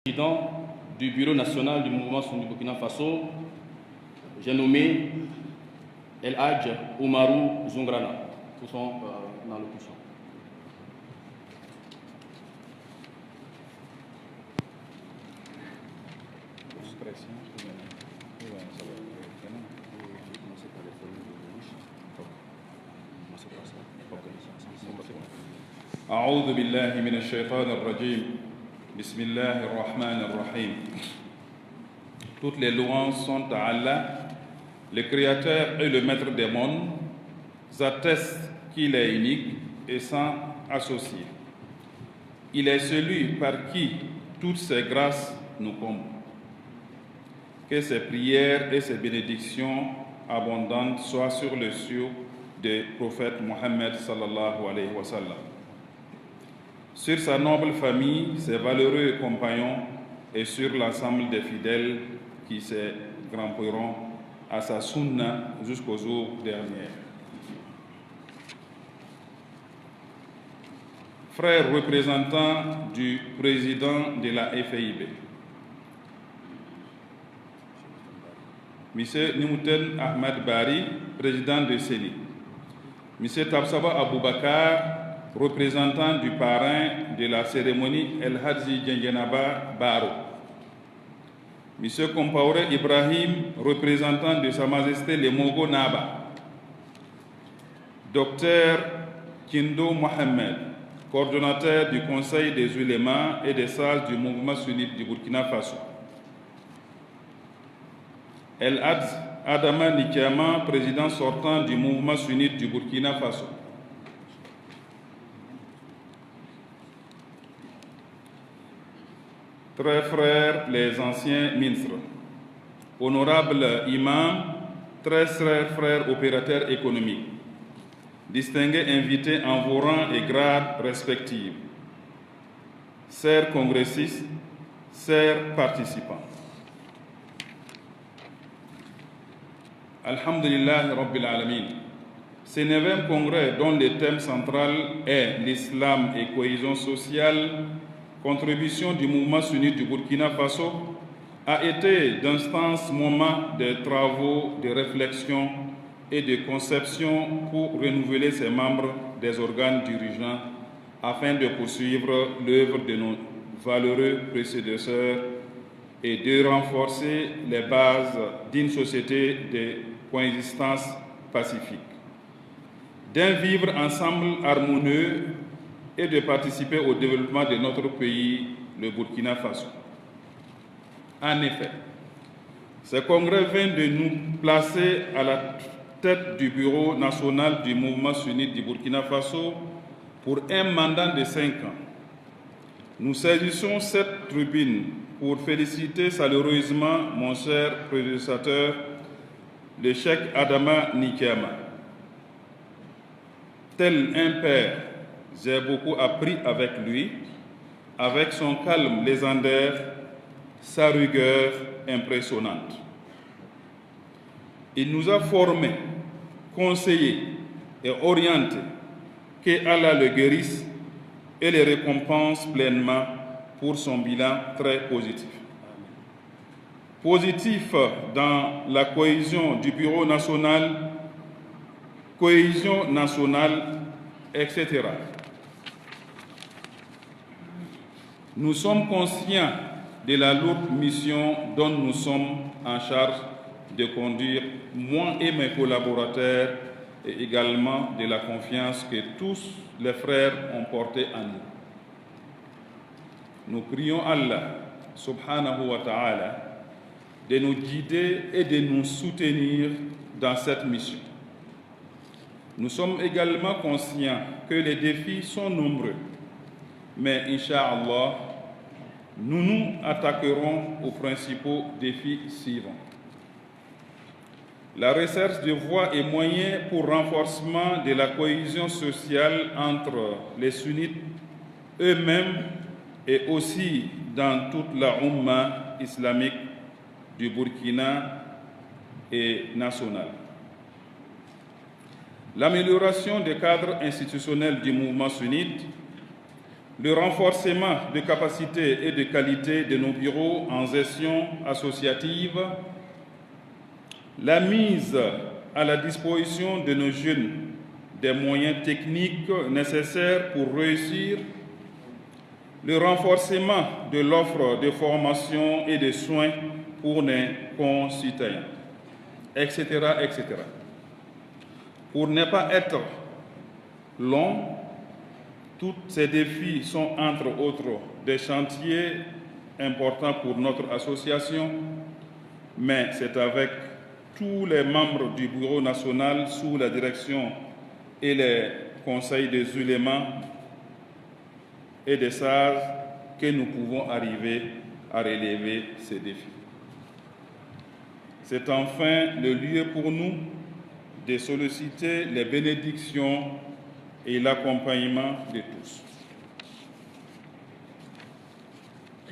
Président du Bureau national du mouvement Sunni Burkina Faso, j'ai nommé El Hadj Oumarou Zoungrana pour son allocution. أعوذ بالله من الشيطان الرجيم بسم الله الرحمن الرحيم. Toutes les louanges sont à Allah, le Créateur et le Maître des mondes, attestent qu'il est unique et sans associé. Il est celui par qui toutes ses grâces nous comblent. Que ses prières et ses bénédictions abondantes soient sur le cieux du prophète Mohammed sallallahu alayhi wa sallam, sur sa noble famille, ses valeureux compagnons et sur l'ensemble des fidèles qui se grimperont à sa sunna jusqu'au jour dernier. Frères représentants du président de la FIB, M. Nimouten Ahmed Bari, président de CENI, M. Tabsaba Aboubakar, représentant du parrain de la cérémonie El Hadji Djengenaba Baro, M. Compaoré Ibrahim, représentant de Sa Majesté le Mogo Naba, Dr Kindo Mohamed, coordonnateur du Conseil des ulémas et des sages du mouvement sunnite du Burkina Faso, El Hadj Adama Nikiama, président sortant du mouvement sunnite du Burkina Faso, très frères les anciens ministres, honorables imams, très chers frères opérateurs économiques, distingués invités en vos rangs et grades respectifs, chers congressistes, chers participants. Alhamdulillah Rabbil Alamin. Ce 9e congrès dont le thème central est l'islam et cohésion sociale, contribution du mouvement sunnite du Burkina Faso, a été d'instance moment de travaux, de réflexion et de conception pour renouveler ses membres des organes dirigeants afin de poursuivre l'œuvre de nos valeureux prédécesseurs et de renforcer les bases d'une société de coexistence pacifique, d'un vivre ensemble harmonieux et de participer au développement de notre pays, le Burkina Faso. En effet, ce congrès vient de nous placer à la tête du Bureau national du mouvement sunnite du Burkina Faso pour un mandat de 5 ans. Nous saisissons cette tribune pour féliciter chaleureusement mon cher prédécesseur, le Cheikh Adama Nikiama. Tel un père, j'ai beaucoup appris avec lui, avec son calme légendaire, sa rigueur impressionnante. Il nous a formés, conseillés et orientés, que Allah le guérisse et les récompense pleinement pour son bilan très positif. Positif dans la cohésion du Bureau national, cohésion nationale, etc. Nous sommes conscients de la lourde mission dont nous sommes en charge de conduire, moi et mes collaborateurs, et également de la confiance que tous les frères ont portée en nous. Nous prions Allah, subhanahu wa ta'ala, de nous guider et de nous soutenir dans cette mission. Nous sommes également conscients que les défis sont nombreux, mais Inch'Allah, nous nous attaquerons aux principaux défis suivants. La recherche de voies et moyens pour renforcement de la cohésion sociale entre les sunnites eux-mêmes et aussi dans toute la Ummah islamique du Burkina et nationale. L'amélioration des cadres institutionnels du mouvement sunnite, le renforcement de capacités et de qualité de nos bureaux en gestion associative, la mise à la disposition de nos jeunes des moyens techniques nécessaires pour réussir, le renforcement de l'offre de formation et de soins pour nos concitoyens, etc., etc. Pour ne pas être long, tous ces défis sont entre autres des chantiers importants pour notre association, mais c'est avec tous les membres du Bureau national sous la direction et les conseils des ulémas et des sages que nous pouvons arriver à relever ces défis. C'est enfin le lieu pour nous de solliciter les bénédictions et l'accompagnement de tous.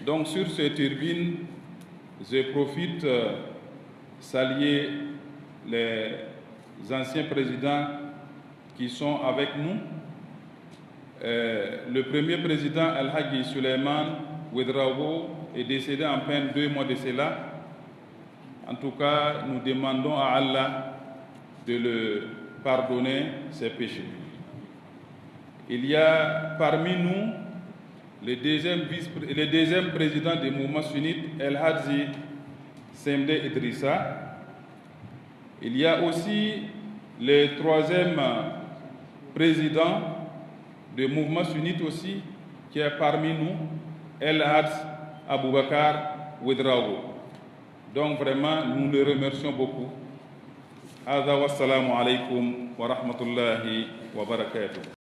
Donc sur cette tribune, je profite saluer les anciens présidents qui sont avec nous. Le premier président, Al-Hagi Suleiman Ouedraogo, est décédé en peine 2 mois de cela. En tout cas, nous demandons à Allah de le pardonner ses péchés. Il y a parmi nous le deuxième président du mouvement sunnite, El-Hadji Semde Idrissa. Il y a aussi le 3e président du mouvement sunnite aussi, qui est parmi nous, El-Hadj Aboubakar Ouedraogo. Donc vraiment, nous le remercions beaucoup. Hadha wassalamu alaikum wa rahmatullahi wa barakatuh.